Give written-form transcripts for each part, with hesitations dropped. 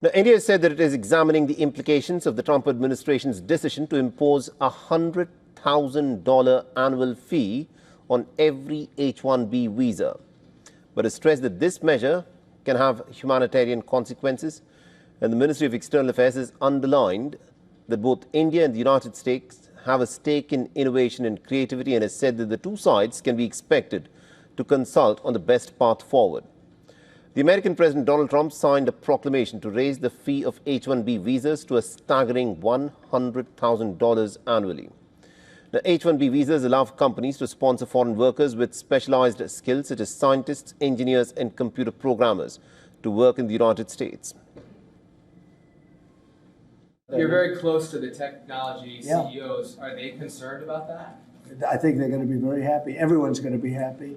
Now, India has said that it is examining the implications of the Trump administration's decision to impose a $100,000 annual fee on every H1B visa, but has stressed that this measure can have humanitarian consequences. And the Ministry of External Affairs has underlined that both India and the United States have a stake in innovation and creativity, and has said that the two sides can be expected to consult on the best path forward. The American President Donald Trump signed a proclamation to raise the fee of H1B visas to a staggering $100,000 annually. Now, H1B visas allow companies to sponsor foreign workers with specialized skills such as scientists, engineers and computer programmers to work in the United States. You're very close to the technology CEOs. Are they concerned about that? I think they're going to be very happy. Everyone's going to be happy.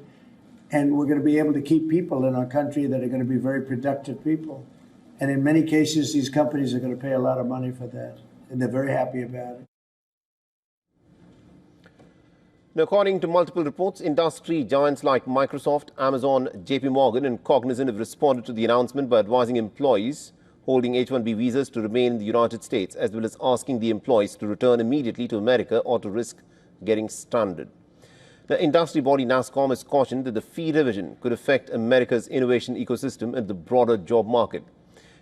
And we're going to be able to keep people in our country that are going to be very productive people. And in many cases, these companies are going to pay a lot of money for that. And they're very happy about it. Now, according to multiple reports, industry giants like Microsoft, Amazon, JP Morgan and Cognizant have responded to the announcement by advising employees holding H1B visas to remain in the United States, as well as asking the employees to return immediately to America or to risk getting stranded. The industry body Nasscom has cautioned that the fee revision could affect America's innovation ecosystem and the broader job market.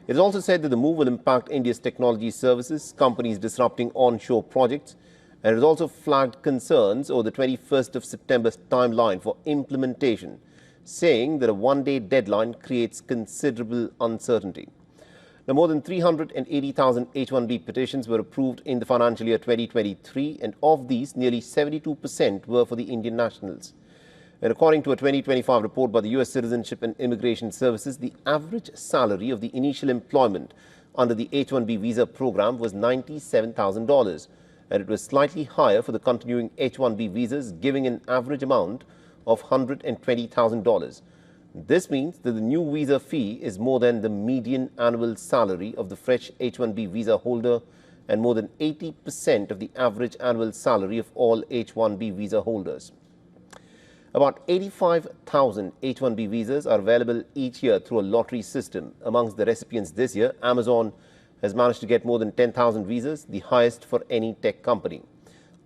It has also said that the move will impact India's technology services, companies disrupting onshore projects, and it has also flagged concerns over the 21st of September timeline for implementation, saying that a one-day deadline creates considerable uncertainty. Now, more than 380,000 H1B petitions were approved in the financial year 2023, and of these, nearly 72% were for the Indian nationals. And according to a 2025 report by the US Citizenship and Immigration Services, the average salary of the initial employment under the H1B visa program was $97,000, and it was slightly higher for the continuing H1B visas, giving an average amount of $120,000. This means that the new visa fee is more than the median annual salary of the fresh H1B visa holder and more than 80% of the average annual salary of all H1B visa holders. About 85,000 H1B visas are available each year through a lottery system. Amongst the recipients this year, Amazon has managed to get more than 10,000 visas, the highest for any tech company.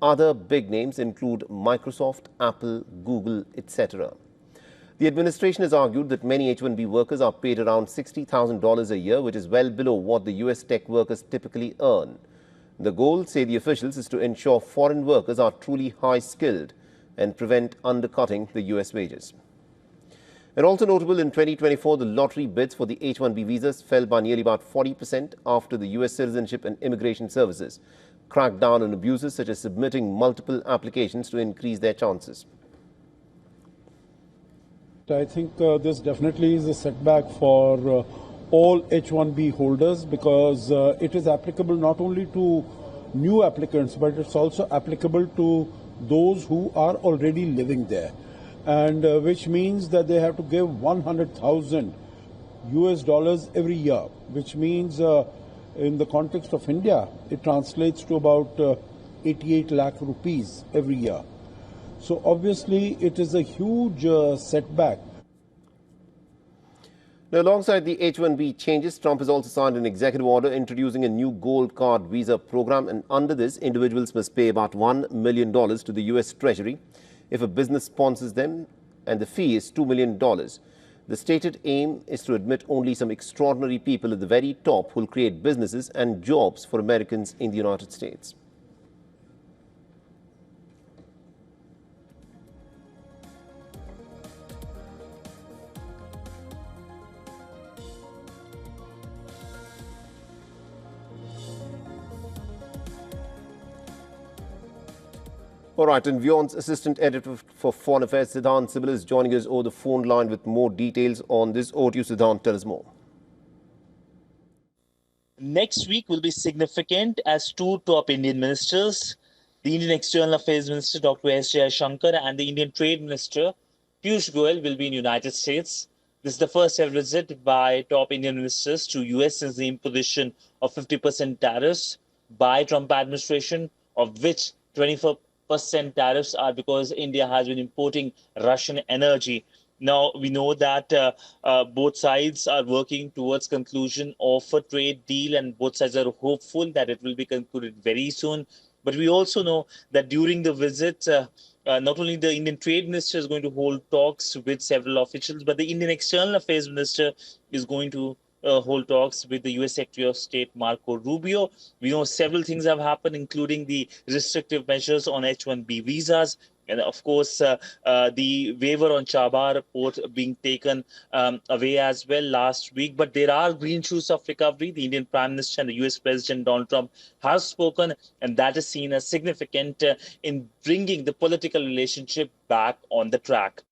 Other big names include Microsoft, Apple, Google, etc. The administration has argued that many H1B workers are paid around $60,000 a year, which is well below what the US tech workers typically earn. The goal, say the officials, is to ensure foreign workers are truly high-skilled and prevent undercutting the US wages. And also notable, in 2024, the lottery bids for the H1B visas fell by nearly about 40% after the US Citizenship and Immigration Services cracked down on abuses such as submitting multiple applications to increase their chances. I think this definitely is a setback for all H1B holders, because it is applicable not only to new applicants, but it's also applicable to those who are already living there, and which means that they have to give $100,000 every year, which means in the context of India, it translates to about 88 lakh rupees every year. So obviously, it is a huge setback. Now, alongside the H1B changes, Trump has also signed an executive order introducing a new gold card visa program. And under this, individuals must pay about $1 million to the US Treasury if a business sponsors them, and the fee is $2 million. The stated aim is to admit only some extraordinary people at the very top who will create businesses and jobs for Americans in the United States. All right, and WION's Assistant Editor for Foreign Affairs, Siddhant Sibal, is joining us over the phone line with more details on this. Over to you, Siddhant. Tell us more. Next week will be significant as two top Indian ministers, the Indian External Affairs Minister Dr. S. Jaishankar and the Indian Trade Minister Piyush Goyal will be in the United States. This is the first ever visit by top Indian ministers to US since the imposition of 50% tariffs by Trump administration, of which 24% tariffs are because India has been importing Russian energy. Now, we know that both sides are working towards conclusion of a trade deal, and both sides are hopeful that it will be concluded very soon. But we also know that during the visit, not only the Indian Trade Minister is going to hold talks with several officials, but the Indian External Affairs Minister is going to hold talks with the US Secretary of State Marco Rubio. We know several things have happened, including the restrictive measures on H1B visas, and of course, the waiver on Chabar port being taken away as well last week. But there are green shoots of recovery. The Indian Prime Minister and the US President Donald Trump have spoken, and that is seen as significant in bringing the political relationship back on the track.